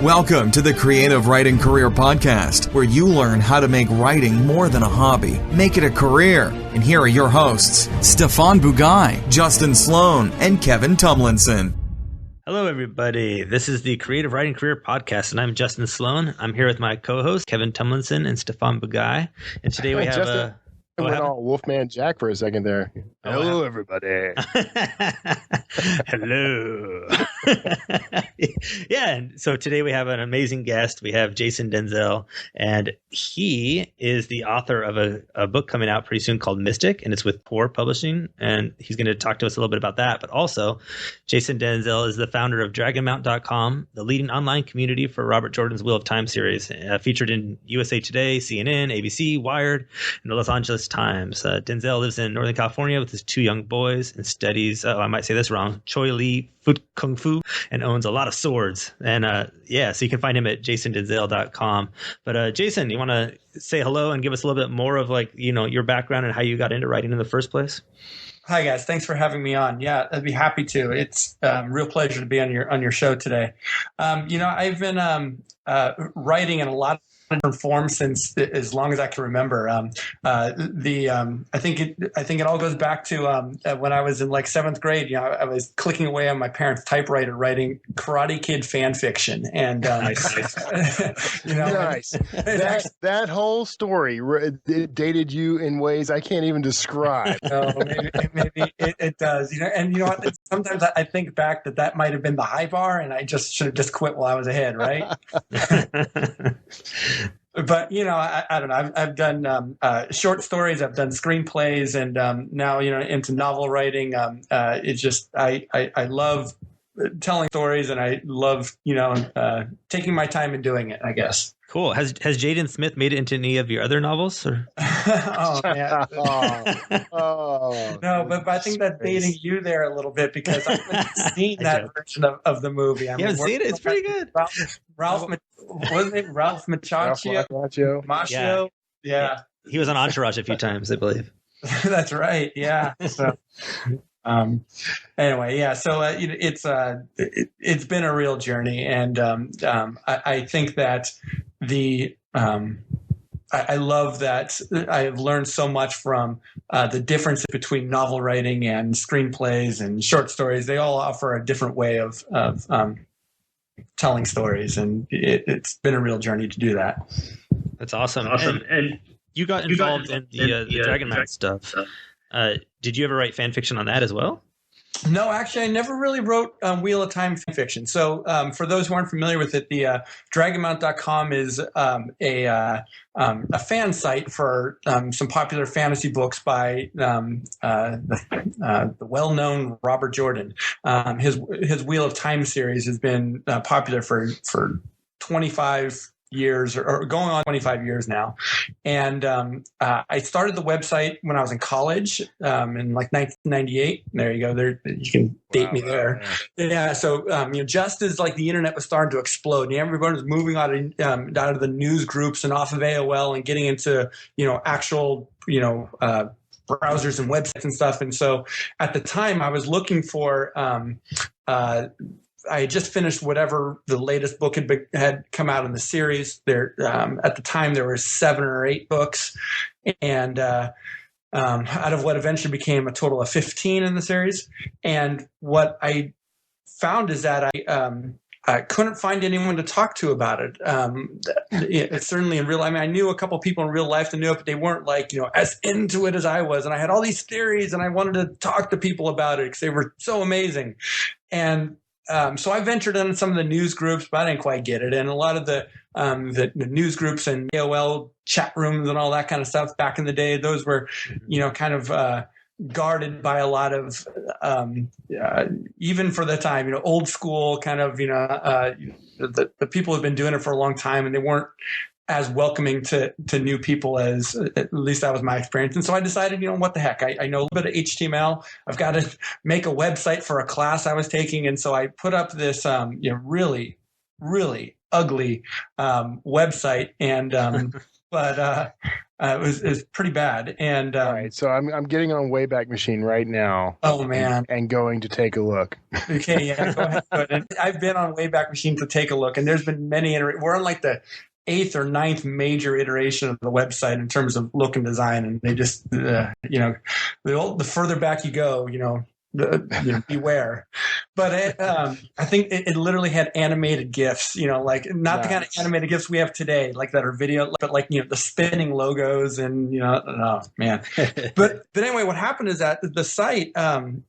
Welcome to the Creative Writing Career Podcast, where you learn how to make writing more than a hobby. Make it a career. And here are your hosts, Stephan Bugaj, Justin Sloan, and Kevin Tumlinson. Hello, everybody. This is the Creative Writing Career Podcast, and I'm Justin Sloan. I'm here with my co-hosts, Kevin Tumlinson and Stephan Bugaj. And today we have a... I went all Wolfman Jack for a second there. Hello, everybody. Hello. Yeah, and so today we have an amazing guest. We have Jason Denzel, and he is the author of a book coming out pretty soon called Mystic, and it's with Poor Publishing, and he's going to talk to us a little bit about that. But also, Jason Denzel is the founder of Dragonmount.com, the leading online community for Robert Jordan's Wheel of Time series, featured in USA Today, CNN, ABC, Wired, and the Los Angeles Times. Denzel lives in Northern California with his two young boys and studies, I might say this wrong, Choi Lee Kung Fu, and owns a lot of swords. And so you can find him at jasondenzel.com. But Jason, you want to say hello and give us a little bit more of your background and how you got into writing in the first place? Hi guys, thanks for having me on. Yeah, I'd be happy to. It's a real pleasure to be on your show today. I've been writing in a lot of different forms since as long as I can remember. I think it all goes back to when I was in like seventh grade. I was clicking away on my parents' typewriter writing Karate Kid fan fiction, and nice. That whole story it dated you in ways I can't even describe. No, maybe it does. And you know what? Sometimes I think back that might have been the high bar, and I just should have just quit while I was ahead, right? But I don't know. I've done short stories. I've done screenplays, and now into novel writing. It's just I love telling stories, and I love taking my time and doing it, I guess. Cool. Has Jaden Smith made it into any of your other novels? Or? Oh man. No, but I think that's dating you there a little bit because I haven't seen that version of the movie. You haven't seen it? It's pretty good. Ralph Macchio? Macchio? Yeah. He was on Entourage a few times, I believe. That's right. Yeah. So, anyway, yeah. So it's been a real journey, and I think that I love that I have learned so much from the difference between novel writing and screenplays and short stories. They all offer a different way of telling stories, and it's been a real journey to do that. That's awesome. And you got involved in the Dragonmount stuff. Did you ever write fan fiction on that as well? No, actually, I never really wrote Wheel of Time fan fiction. So for those who aren't familiar with it, the Dragonmount.com is a fan site for some popular fantasy books by the well-known Robert Jordan. His Wheel of Time series has been popular for 25 years or going on 25 years now. And I started the website when I was in college in like 1998. There you go. There you can date me there. Yeah. So just as like the internet was starting to explode, and everyone was moving out of the news groups and off of AOL and getting into actual browsers and websites and stuff. And so at the time I was looking for I had just finished whatever the latest book had come out in the series. There, at the time, there were 7 or 8 books, and out of what eventually became a total of 15 in the series. And what I found is that I couldn't find anyone to talk to about it. It's certainly in real life. I mean, I knew a couple of people in real life that knew it, but they weren't as into it as I was. And I had all these theories, and I wanted to talk to people about it because they were so amazing. And so I ventured into some of the news groups, but I didn't quite get it. And a lot of the news groups and AOL chat rooms and all that kind of stuff back in the day, those were, kind of guarded by a lot of, even for the time, old school kind of, the people who've been doing it for a long time, and they weren't as welcoming to new people as at least that was my experience. And so I decided, what the heck, I know a little bit of HTML. I've got to make a website for a class I was taking. And so I put up this, really, really ugly website. And but it was pretty bad. And all right, so I'm getting on Wayback Machine right now. Oh man, and going to take a look. Okay, yeah, go ahead. And I've been on Wayback Machine to take a look, and there's been many. We're on like the 8th or 9th major iteration of the website in terms of look and design, and they just the further back you go, beware. But I think it literally had animated GIFs, like not the kind of animated GIFs we have today, like that are video, but like the spinning logos and oh man. but anyway, what happened is that the site, the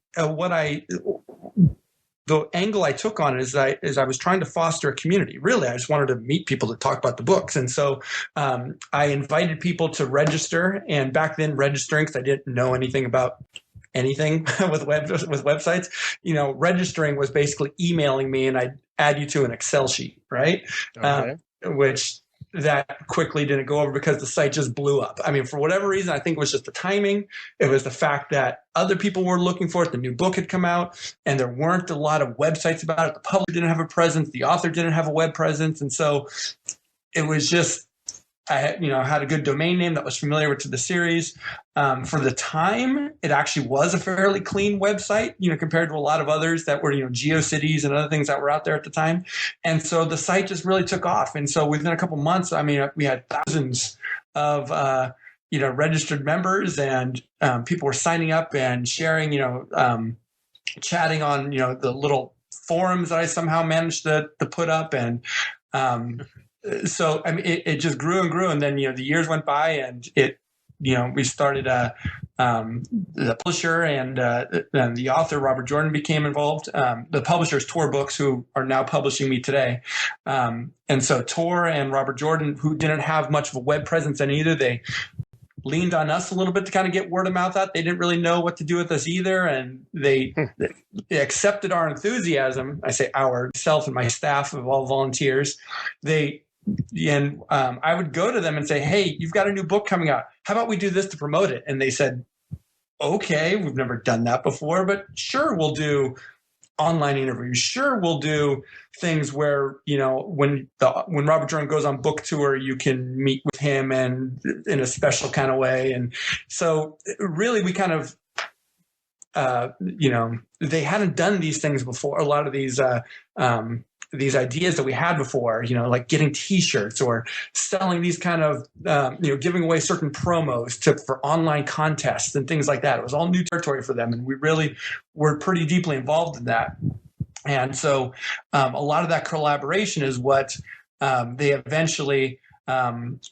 angle I took on it is I was trying to foster a community. Really, I just wanted to meet people to talk about the books. And so I invited people to register. And back then, registering, because I didn't know anything about anything with websites, registering was basically emailing me and I'd add you to an Excel sheet, right? Okay. Which that quickly didn't go over because the site just blew up. I mean, for whatever reason, I think it was just the timing. It was the fact that other people were looking for it. The new book had come out and there weren't a lot of websites about it. The publisher didn't have a presence. The author didn't have a web presence. And so it was just, I had a good domain name that was familiar to the series. For the time, it actually was a fairly clean website, compared to a lot of others that were, GeoCities and other things that were out there at the time. And so the site just really took off. And so within a couple months, I mean, we had thousands of, registered members, and people were signing up and sharing, chatting on, the little forums that I somehow managed to put up. And, so I mean, it just grew and grew, and then the years went by, and we started the publisher and the author Robert Jordan became involved. The publisher's Tor Books, who are now publishing me today, and so Tor and Robert Jordan, who didn't have much of a web presence in either, they leaned on us a little bit to kind of get word of mouth out. They didn't really know what to do with us either, and they accepted our enthusiasm. I say myself and my staff of all volunteers. I would go to them and say, "Hey, you've got a new book coming out. How about we do this to promote it?" And they said, "Okay, we've never done that before, but sure, we'll do online interviews. Sure, we'll do things where when Robert Jordan goes on book tour, you can meet with him and in a special kind of way." And so, really, we kind of they hadn't done these things before. A lot of these ideas that we had before, like getting T-shirts or selling these kind of, giving away certain promos for online contests and things like that. It was all new territory for them, and we really were pretty deeply involved in that. And so a lot of that collaboration is what they eventually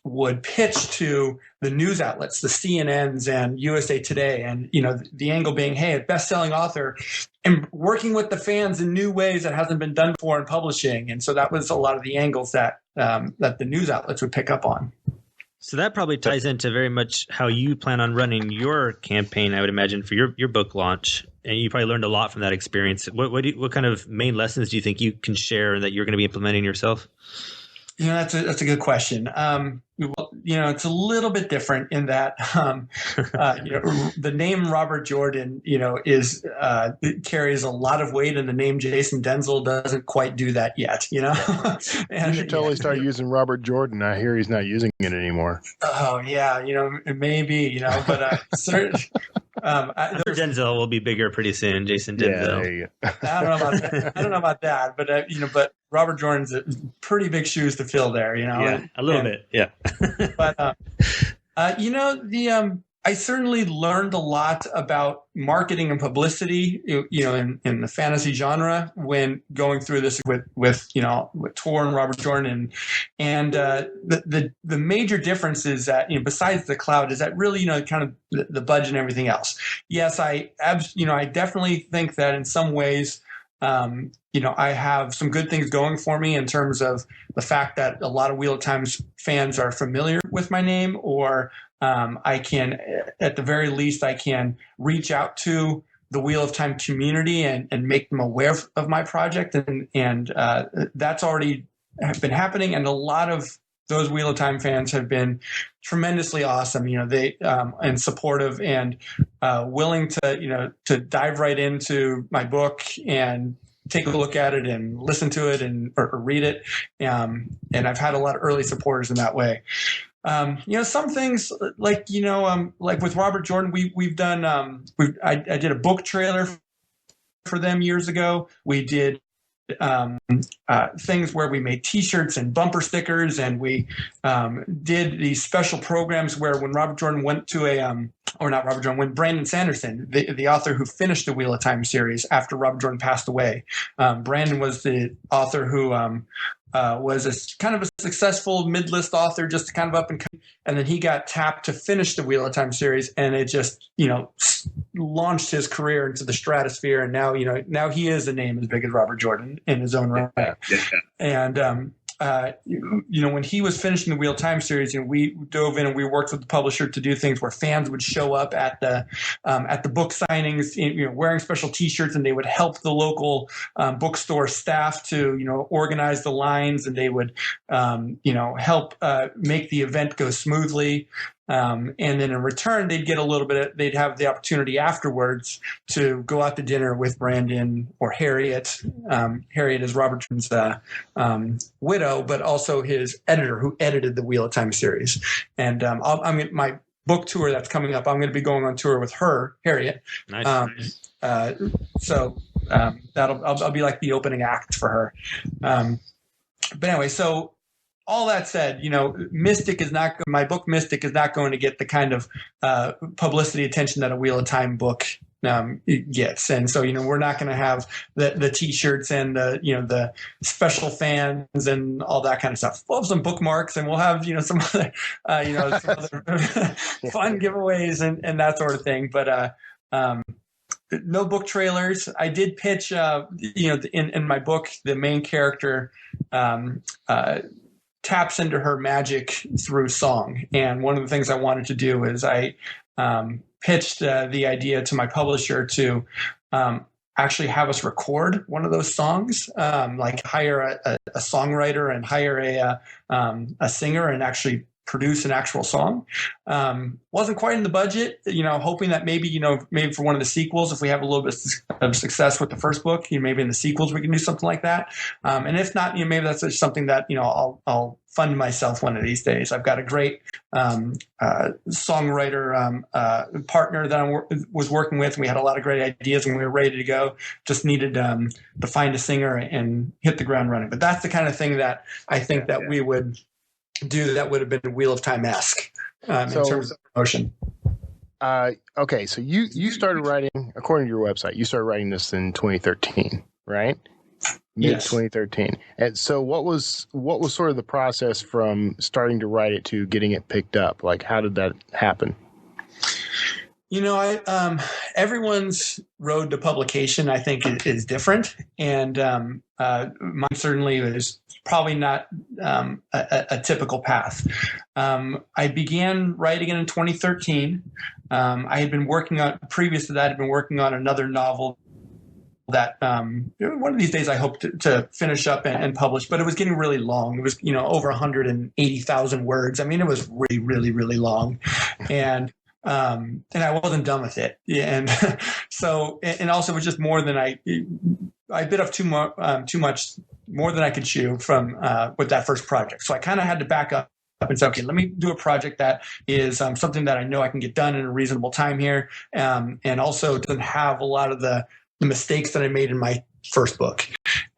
would pitch to the news outlets, the CNNs and USA Today, and the angle being, hey, a best-selling author and working with the fans in new ways that hasn't been done before in publishing. And so that was a lot of the angles that that the news outlets would pick up on. So that probably ties into very much how you plan on running your campaign, I would imagine, for your book launch. And you probably learned a lot from that experience. What kind of main lessons do you think you can share that you're going to be implementing yourself? That's a good question. It's a little bit different in that, the name Robert Jordan, it carries a lot of weight, and the name Jason Denzel doesn't quite do that yet, And, you should totally start using Robert Jordan. I hear he's not using it anymore. Oh yeah, it may be, but certain. Denzel will be bigger pretty soon. Jason Denzel. Yeah, I don't know about that, but but Robert Jordan's pretty big shoes to fill there. Yeah, a little bit. Yeah. But I certainly learned a lot about marketing and publicity, in the fantasy genre when going through this with Tor and Robert Jordan, and the major difference is that besides the cloud is that really kind of the budget and everything else. Yes, I definitely think that in some ways. I have some good things going for me in terms of the fact that a lot of Wheel of Time's fans are familiar with my name, or I can, at the very least, I can reach out to the Wheel of Time community and make them aware of my project. And that's already been happening. And a lot of those Wheel of Time fans have been tremendously awesome. They and supportive and willing to dive right into my book and take a look at it and listen to it or read it. And I've had a lot of early supporters in that way. some things like with Robert Jordan, we've done. I did a book trailer for them years ago. We did things where we made T-shirts and bumper stickers, and we did these special programs where when Robert Jordan went to when Brandon Sanderson, the author who finished the Wheel of Time series after Robert Jordan passed away, Brandon was the author who was a kind of a successful mid-list author, just kind of up and coming. And then he got tapped to finish the Wheel of Time series, and it just, launched his career into the stratosphere. And now he is a name as big as Robert Jordan in his own right. Yeah. And, when he was finishing the Wheel of Time series, we dove in and we worked with the publisher to do things where fans would show up at the book signings, wearing special T-shirts, and they would help the local bookstore staff to, organize the lines, and they would, help make the event go smoothly. And then in return, they'd get they'd have the opportunity afterwards to go out to dinner with Brandon or Harriet. Harriet is Robert Jordan's widow, but also his editor who edited the Wheel of Time series. And my book tour that's coming up, I'm going to be going on tour with her, Harriet. Nice. So I'll be like the opening act for her. But anyway, so all that said, my book Mystic is not going to get the kind of publicity attention that a Wheel of Time book gets. And so, we're not going to have the T-shirts and the special fans and all that kind of stuff. We'll have some bookmarks, and we'll have, some other, some other fun giveaways and that sort of thing. But no book trailers. I did pitch, in my book, the main character taps into her magic through song. And one of the things I wanted to do is I pitched the idea to my publisher to actually have us record one of those songs, like hire a songwriter and hire a singer and actually produce an actual song. Wasn't quite in the budget, hoping that maybe for one of the sequels, if we have a little bit of success with the first book, maybe in the sequels we can do something like that. And if not, maybe that's just something that, I'll fund myself one of these days. I've got a great songwriter partner that I was working with, and we had a lot of great ideas when we were ready to go. Just needed to find a singer and hit the ground running. But that's the kind of thing that I think that we would do that would have been Wheel of Time-esque in terms of promotion. Okay, so you started writing, according to your website, you started writing this in 2013, right? Yes. 2013. And so what was sort of the process from starting to write it to getting it picked up? Like, how did that happen? Everyone's road to publication, I think, is different. And mine certainly is probably not a typical path. I began writing it in 2013. I had been previous to that, I'd been working on another novel that one of these days I hope to finish up and publish, but it was getting really long. It was, over 180,000 words. I mean, it was really, really, really long. And I wasn't done with it. And so, and also it was just more than I bit off too much, more than I could chew from, with that first project. So I kind of had to back up and say, okay, let me do a project that is something that I know I can get done in a reasonable time here. And also doesn't have a lot of the mistakes that I made in my first book.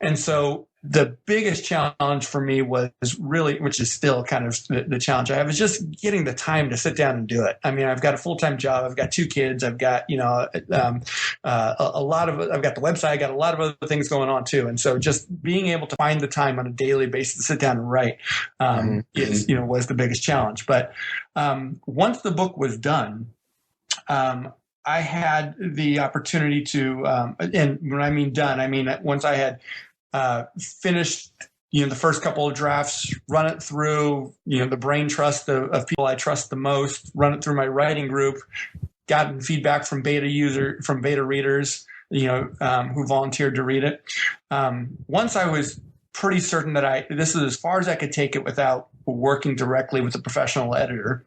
And so the biggest challenge for me was really, which is still kind of the challenge I have, is just getting the time to sit down and do it. I mean, I've got a full-time job. I've got 2 kids. I've got, I've got the website. I got a lot of other things going on too. And so just being able to find the time on a daily basis to sit down and write was the biggest challenge. But once the book was done, I had the opportunity to, and when I mean done, I mean once I had finished, the first couple of drafts, run it through, the brain trust of people I trust the most, run it through my writing group, gotten feedback from beta readers, who volunteered to read it. Once I was pretty certain that this is as far as I could take it without working directly with a professional editor,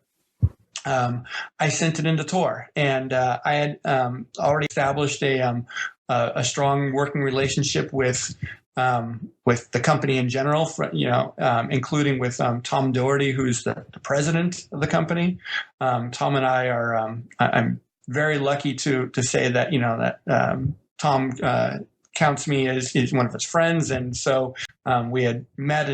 I sent it into Tor, and I had already established a strong working relationship with with the company in general, including with Tom Doherty, who's the president of the company. Tom and I are, I'm very lucky to say that, Tom counts me as one of his friends. And so we had met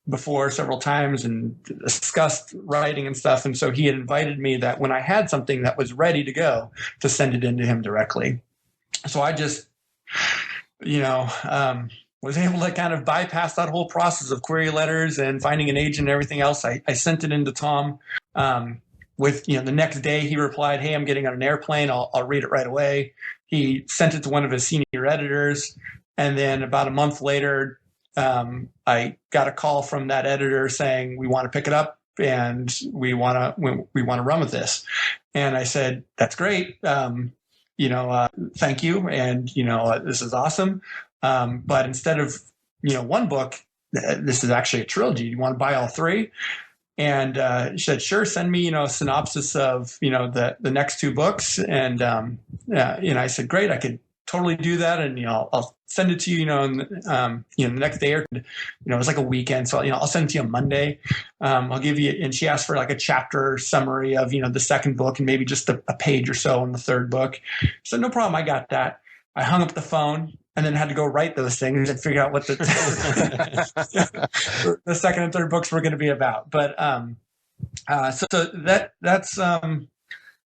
before several times and discussed writing and stuff. And so he had invited me that when I had something that was ready to go, to send it in to him directly. So I just, was able to kind of bypass that whole process of query letters and finding an agent and everything else. I sent it into Tom. With the next day he replied, "Hey, I'm getting on an airplane. I'll read it right away." He sent it to one of his senior editors, and then about a month later, I got a call from that editor saying, "We want to pick it up and we want to run with this." And I said, "That's great. Thank you. And this is awesome. But instead of one book, this is actually a trilogy. You want to buy all three?" And she said, "Sure, send me, a synopsis of, the next two books." And, I said, "Great, I could totally do that. And, I'll send it to you, the next day or, it was like a weekend. So, I'll send it to you on Monday. I'll give you," and she asked for like a chapter summary of, the second book and maybe just a page or so on the third book. So no problem. I got that. I hung up the phone and then had to go write those things and figure out what the second and third books were going to be about. But so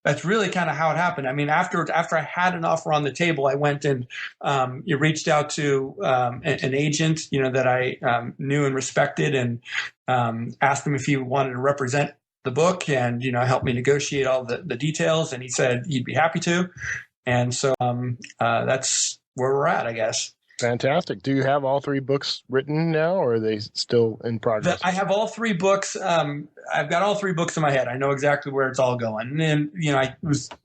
that's really kind of how it happened. I mean, after I had an offer on the table, I went and reached out to an agent, that I knew and respected, and asked him if he wanted to represent the book and help me negotiate all the details. And he said he'd be happy to. And so that's where we're at, I guess. Fantastic. Do you have all three books written now, or are they still in progress? I have all three books. I've got all three books in my head. I know exactly where it's all going. And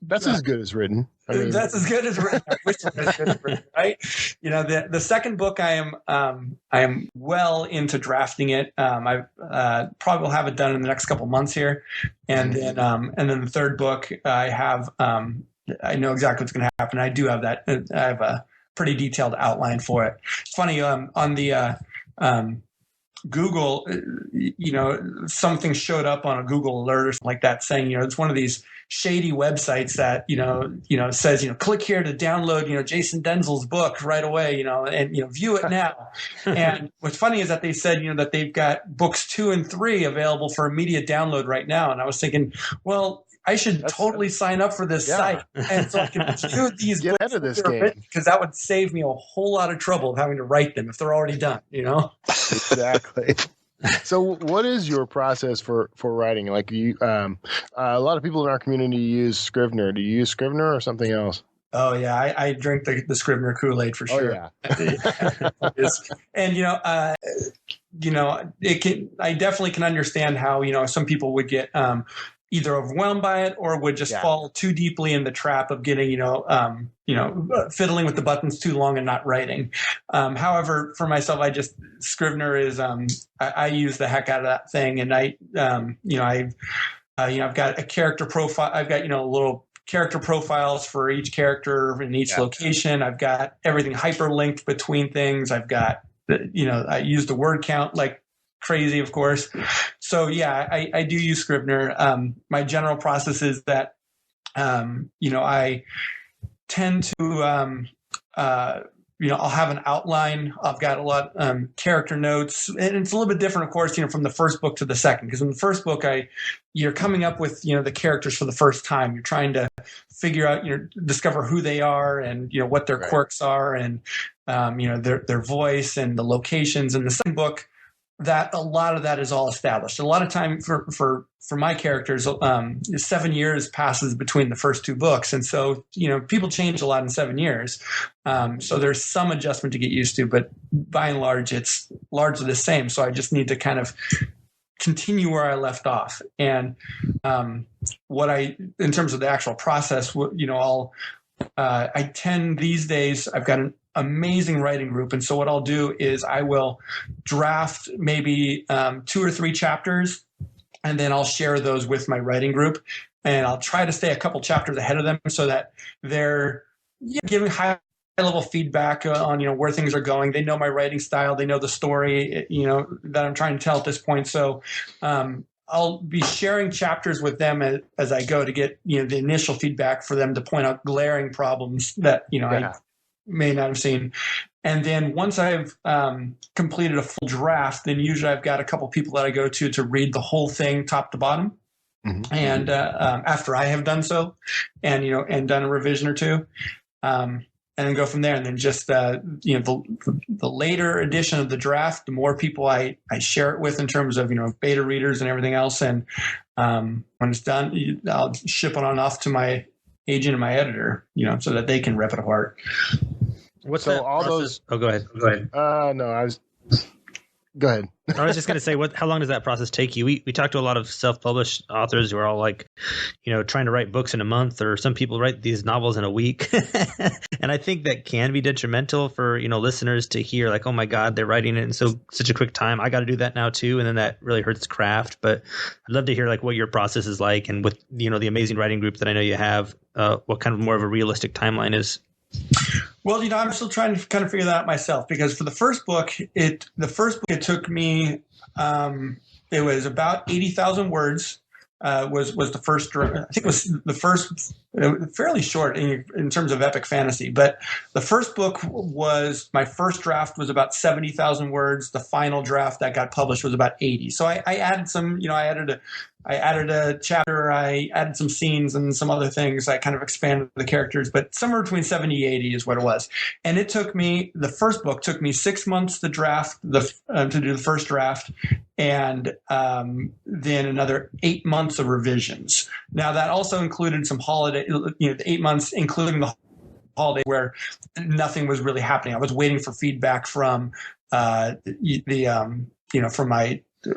that's as good as written. That's as good as written. I wish it was as good as written, right? The second book, I am well into drafting it. I probably will have it done in the next couple months here, and then the third book, I have. I know exactly what's going to happen. I do have that. I have a pretty detailed outline for it. It's funny, on the Google, something showed up on a Google alert or something like that saying, it's one of these shady websites that, says, click here to download, Jason Denzel's book right away, and, view it now. And what's funny is that they said, that they've got books 2 and 3 available for immediate download right now. And I was thinking, well, I should totally sign up for this site, and so I can view these Get books ahead of this game, because that would save me a whole lot of trouble of having to write them if they're already done. Exactly. So, what is your process for writing? Like, you, a lot of people in our community use Scrivener. Do you use Scrivener or something else? Oh yeah, I drink the Scrivener Kool-Aid for sure. Oh, yeah. And it can. I definitely can understand how some people would get either overwhelmed by it or would just fall too deeply in the trap of getting, fiddling with the buttons too long and not writing. However, for myself, Scrivener is, I use the heck out of that thing. And I've got a character profile. I've got, little character profiles for each character in each location. I've got everything hyperlinked between things. I've got, I use the word count like crazy, of course. So yeah, I do use Scrivener. My general process is that, I tend to, I'll have an outline. I've got a lot character notes, and it's a little bit different, of course, from the first book to the second. Because in the first book, you're coming up with the characters for the first time. You're trying to figure out, discover who they are and what their quirks are, and their voice and the locations. In the second book, that a lot of that is all established. A lot of time for my characters, 7 years passes between the first two books. And so, people change a lot in 7 years. So there's some adjustment to get used to, but by and large, it's largely the same. So I just need to kind of continue where I left off. And in terms of the actual process, I tend these days, I've got an amazing writing group. And so what I'll do is I will draft maybe 2 or 3 chapters, and then I'll share those with my writing group. And I'll try to stay a couple chapters ahead of them so that they're giving high level feedback on, where things are going. They know my writing style. They know the story, that I'm trying to tell at this point. So, I'll be sharing chapters with them as I go to get, the initial feedback for them to point out glaring problems that, I may not have seen. And then once I've completed a full draft, then usually I've got a couple people that I go to read the whole thing top to bottom. Mm-hmm. And after I have done so and, and done a revision or two, and then go from there. And then just, the later edition of the draft, the more people I share it with in terms of, beta readers and everything else. And when it's done, I'll ship it on off to my agent and my editor, so that they can rip it apart. What's so that all process? those? Oh, go ahead. No, Go ahead. I was just going to say, how long does that process take you? We talk to a lot of self-published authors who are all like, trying to write books in a month, or some people write these novels in a week. And I think that can be detrimental for, listeners to hear like, oh my God, they're writing it in such a quick time. I got to do that now too. And then that really hurts craft. But I'd love to hear like what your process is like, and with, the amazing writing group that I know you have, what kind of more of a realistic timeline is. Well, I'm still trying to kind of figure that out myself, because for the first book, it took me, it was about 80,000 words, was the first, I think it was the first, fairly short in terms of epic fantasy, but the first book my first draft was about 70,000 words. The final draft that got published was about 80. So I added some, I added a chapter, I added some scenes and some other things. I kind of expanded the characters, but somewhere between 70, 80 is what it was. And it took me, the first book took me 6 months to draft, to do the first draft, and then another 8 months of revisions. Now that also included some holiday, the 8 months, including the holiday where nothing was really happening. I was waiting for feedback from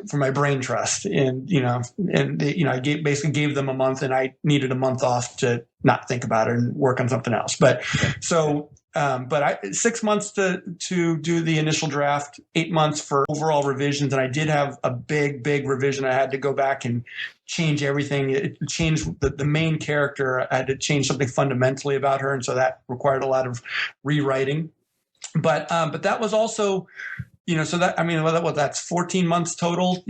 from my brain trust, and I basically gave them a month, and I needed a month off to not think about it and work on something else. But so, but 6 months to do the initial draft, 8 months for overall revisions, and I did have a big revision. I had to go back and change everything. It changed the main character. I had to change something fundamentally about her, and so that required a lot of rewriting. But that was also. So that's 14 months total.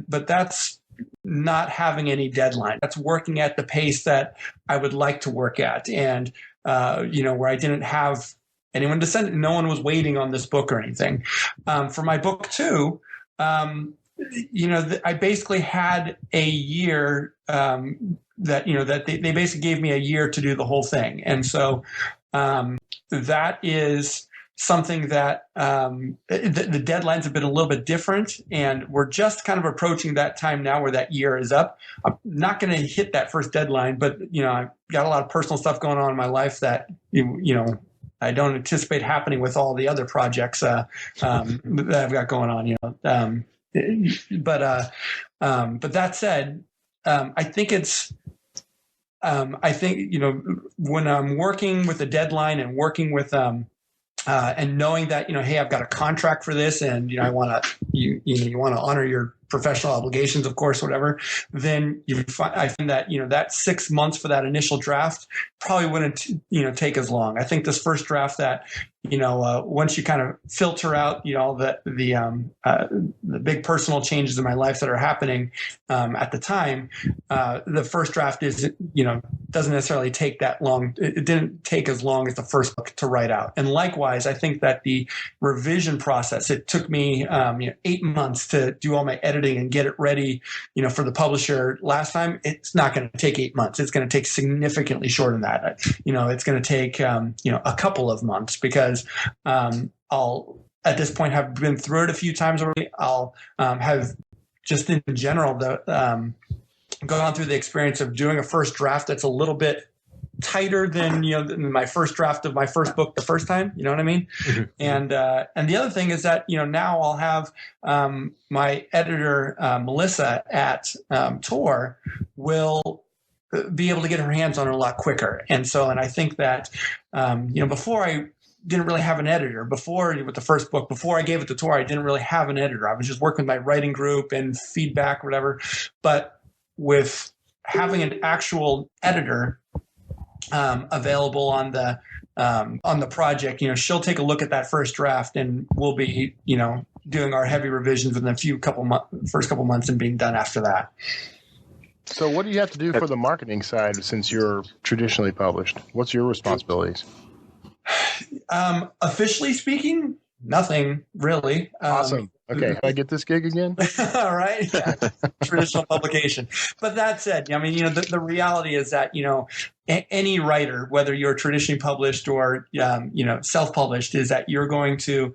But that's not having any deadline. That's working at the pace that I would like to work at. And, where I didn't have anyone to send it. No one was waiting on this book or anything. For my book 2, I basically had a year, that they basically gave me a year to do the whole thing. And so, that is something that the deadlines have been a little bit different, and we're just kind of approaching that time now where that year is up. I'm not going to hit that first deadline, but I've got a lot of personal stuff going on in my life that I don't anticipate happening with all the other projects that I've got going on. But that said, I think it's. I think when I'm working with a deadline and working with and knowing that, hey, I've got a contract for this, and I want to, you want to honor your professional obligations, of course, whatever. Then I find that that 6 months for that initial draft probably wouldn't take as long. I think this first draft that once you kind of filter out the big personal changes in my life that are happening at the time, the first draft doesn't necessarily take that long. It didn't take as long as the first book to write out. And likewise, I think that the revision process, it took me 8 months to do all my editing and get it ready for the publisher. Last time, it's not going to take 8 months. It's going to take significantly shorter than that. It's going to take a couple of months, because I'll at this point have been through it a few times already. I'll have just in general gone through the experience of doing a first draft that's a little bit tighter than than my first draft of my first book the first time. You know what I mean? Mm-hmm. And the other thing is that now I'll have my editor Melissa at Tor will be able to get her hands on it a lot quicker. And I think that before I didn't really have an editor. Before, with the first book, before I gave it to Tor, I didn't really have an editor. I was just working with my writing group and feedback, whatever. But with having an actual editor available on the on the project, she'll take a look at that first draft, and we'll be, doing our heavy revisions within first couple months and being done after that. So what do you have to do for the marketing side since you're traditionally published? What's your responsibilities? Officially speaking, nothing really. Awesome. Okay. Can I get this gig again? All right. Yeah. Traditional publication. But that said, the reality is that, any writer, whether you're traditionally published or, self-published, is that you're going to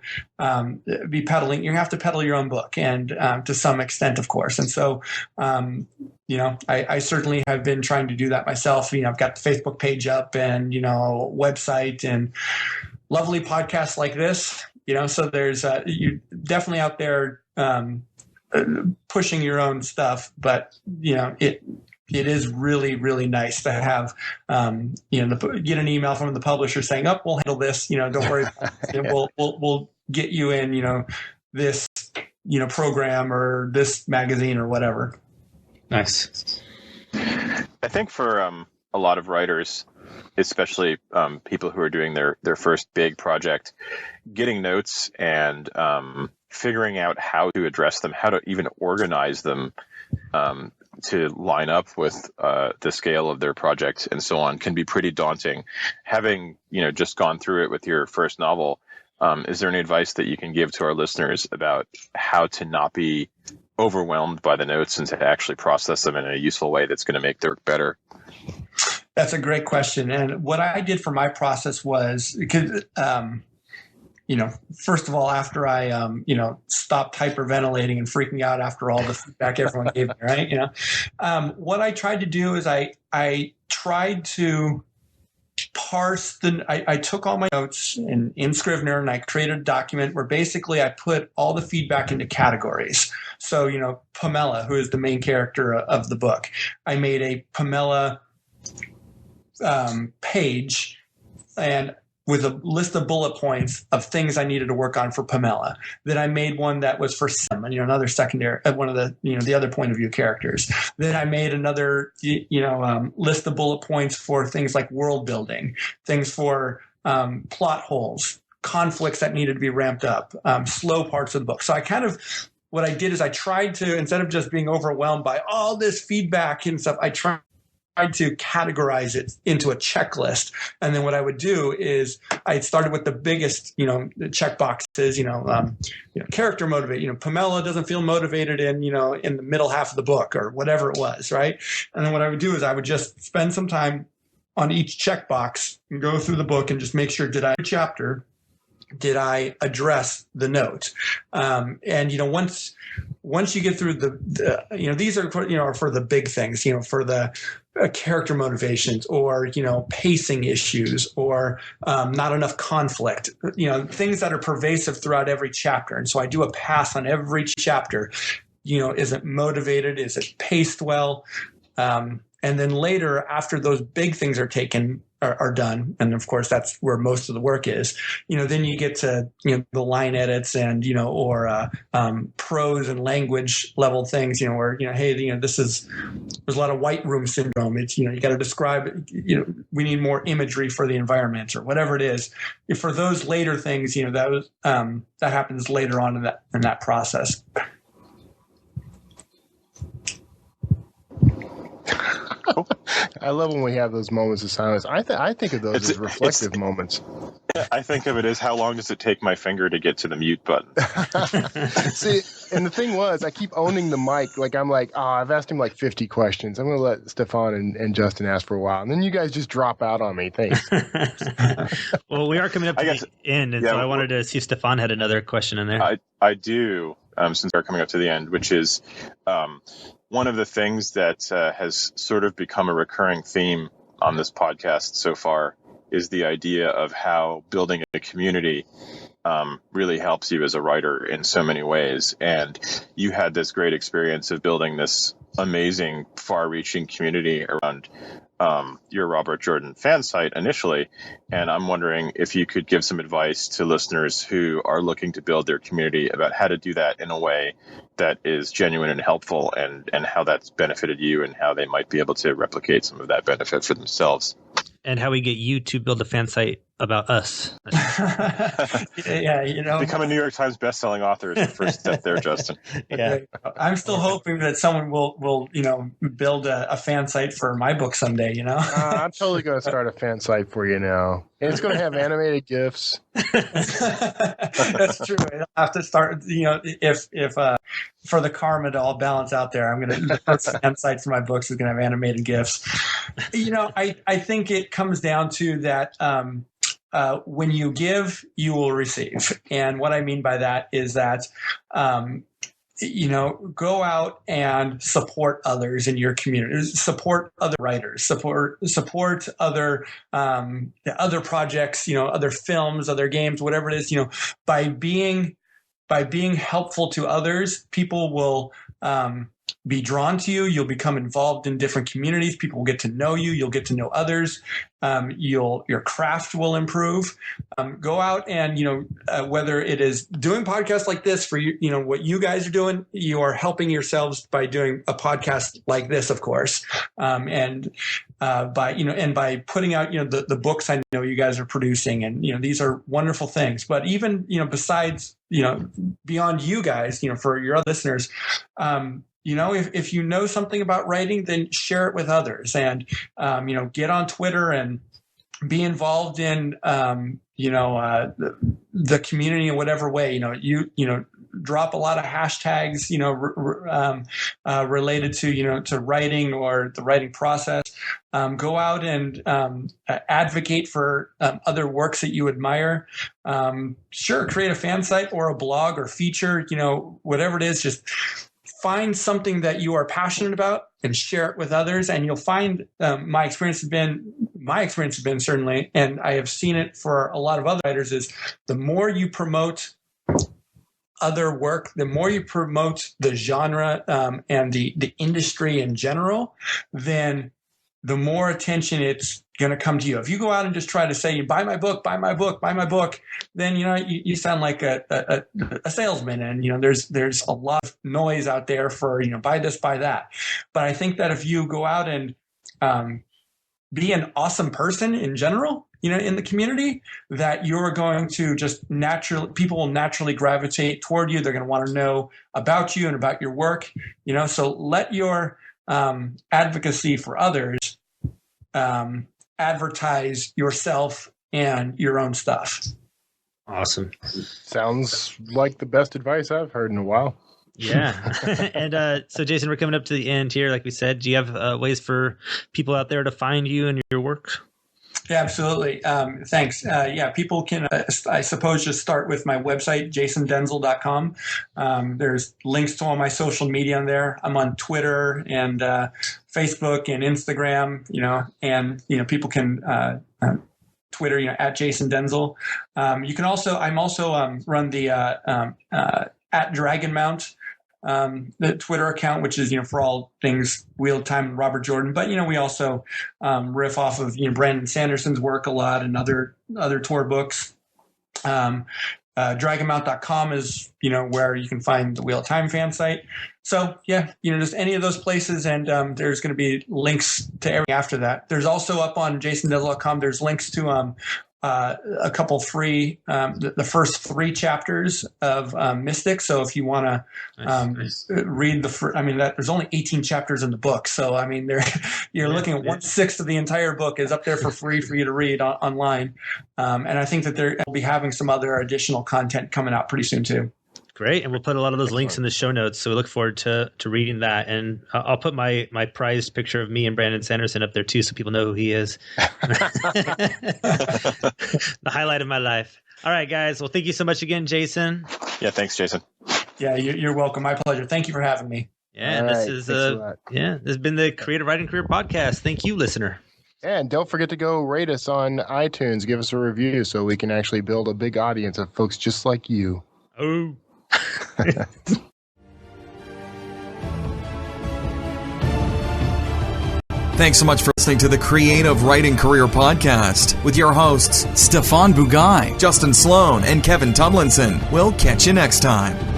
be peddling. You have to peddle your own book, and to some extent, of course. And so, I certainly have been trying to do that myself. I've got the Facebook page up and, website and lovely podcasts like this. So there's you definitely out there pushing your own stuff, but it is really, really nice to have get an email from the publisher saying, "Oh, we'll handle this. Don't worry about it. We'll get you in this program or this magazine or whatever." Nice. I think for a lot of writers, especially people who are doing their first big project, getting notes and figuring out how to address them, how to even organize them to line up with the scale of their project and so on, can be pretty daunting. Having just gone through it with your first novel, is there any advice that you can give to our listeners about how to not be overwhelmed by the notes and to actually process them in a useful way that's going to make their work better? That's a great question. And what I did for my process was, because, first of all, after I, stopped hyperventilating and freaking out after all the feedback everyone gave me, right? What I tried to do is I tried to parse I took all my notes in Scrivener, and I created a document where basically I put all the feedback into categories. So, Pamela, who is the main character of the book, I made a Pamela page, and with a list of bullet points of things I needed to work on for Pamela. Then I made one that was for Sam, another secondary, one of the, the other point of view characters. Then I made another, list of bullet points for things like world building, things for plot holes, conflicts that needed to be ramped up, slow parts of the book. So what I did is I tried to, instead of just being overwhelmed by all this feedback and stuff, I tried to categorize it into a checklist. And then what I would do is I started with the biggest, the check boxes, character motivate, Pamela doesn't feel motivated in the middle half of the book or whatever it was. Right. And then what I would do is I would just spend some time on each checkbox and go through the book and just make sure, did I address the note? And, once you get through these are for the big things, for the character motivations or, pacing issues or not enough conflict, things that are pervasive throughout every chapter. And so I do a pass on every chapter. Is it motivated? Is it paced well? And then later, after those big things are done, and of course that's where most of the work is, then you get to the line edits and or prose and language level things, where hey, there's a lot of white room syndrome. It's you got to describe we need more imagery for the environment or whatever it is. For those later things, that happens later on in that process. I love when we have those moments of silence. I think of those as reflective moments. I think of it as how long does it take my finger to get to the mute button? See, and the thing was, I keep owning the mic. I've asked him 50 questions. I'm going to let Stephan and Justin ask for a while. And then you guys just drop out on me. Thanks. Well, we are coming up to the end. And so I wanted to see if Stephan had another question in there. I do, since we're coming up to the end, which is one of the things that has sort of become a recurring theme on this podcast so far is the idea of how building a community really helps you as a writer in so many ways. And you had this great experience of building this amazing, far-reaching community around your Robert Jordan fan site initially. And I'm wondering if you could give some advice to listeners who are looking to build their community about how to do that in a way that is genuine and helpful, and how that's benefited you and how they might be able to replicate some of that benefit for themselves. And how we get you to build a fan site about us. Yeah, become a New York Times bestselling author is the first step there, Justin. Yeah, I'm still hoping that someone will build a fan site for my book someday. I'm totally going to start a fan site for you now, and it's going to have animated GIFs. That's true. I'll have to start. If for the karma to all balance out there, the first fan site for my books is going to have animated GIFs. I think it comes down to that. When you give, you will receive. And what I mean by that is that, go out and support others in your community, support other writers, support other projects, other films, other games, whatever it is, by being helpful to others, people will, be drawn to you. You'll become involved in different communities. People will get to know you. You'll get to know others. Your craft will improve. Go out and, whether it is doing podcasts like this for you, what you guys are doing, you are helping yourselves by doing a podcast like this, of course. And by putting out, the books I know you guys are producing, and, these are wonderful things. But even, besides, beyond you guys, for your other listeners, if you know something about writing, then share it with others, and, get on Twitter and be involved in, the community in whatever way, drop a lot of hashtags, related to writing or the writing process. Go out and advocate for other works that you admire. Sure, create a fan site or a blog or feature, whatever it is, just find something that you are passionate about and share it with others. And you'll find my experience has been certainly, and I have seen it for a lot of other writers, is the more you promote other work, the more you promote the genre and the industry in general, then the more attention it's going to come to you. If you go out and just try to say, buy my book, then, you sound like a salesman, and, there's a lot of noise out there for, buy this, buy that. But I think that if you go out and be an awesome person in general, in the community, that you're going to people will naturally gravitate toward you. They're going to want to know about you and about your work, so let your advocacy for others advertise yourself and your own stuff. Awesome. Sounds like the best advice I've heard in a while. Yeah. And so, Jason, we're coming up to the end here. Like we said, do you have ways for people out there to find you and your work? Yeah, absolutely. Thanks. People can, I suppose, just start with my website, jasondenzel.com. There's links to all my social media on there. I'm on Twitter and Facebook and Instagram, and, people can Twitter, at Jason Denzel. I'm also run the at Dragonmount, the Twitter account, which is, for all things Wheel of Time and Robert Jordan. But, we also riff off of, Brandon Sanderson's work a lot and other tour books. Dragonmount.com is, where you can find the Wheel of Time fan site. So, just any of those places. And there's going to be links to everything after that. There's also up on jasondenzel.com, there's links to a couple free, the first 3 chapters of Mystic. So if you want to read there's only 18 chapters in the book. So, you're looking at 1/6 of the entire book is up there for free for you to read online. And I think that they'll be having some other additional content coming out pretty soon too. Great. And we'll put a lot of those links in the show notes. So we look forward to reading that. And I'll put my prized picture of me and Brandon Sanderson up there too, so people know who he is. The highlight of my life. All right, guys. Well, thank you so much again, Jason. Yeah, thanks, Jason. Yeah, you're welcome. My pleasure. Thank you for having me. Yeah, this has been the Creative Writing Career Podcast. Thank you, listener. And don't forget to go rate us on iTunes. Give us a review so we can actually build a big audience of folks just like you. Oh. Thanks so much for listening to the Creative Writing Career Podcast with your hosts, Stephan Bugaj, Justin Sloan, and Kevin Tumlinson. We'll catch you next time.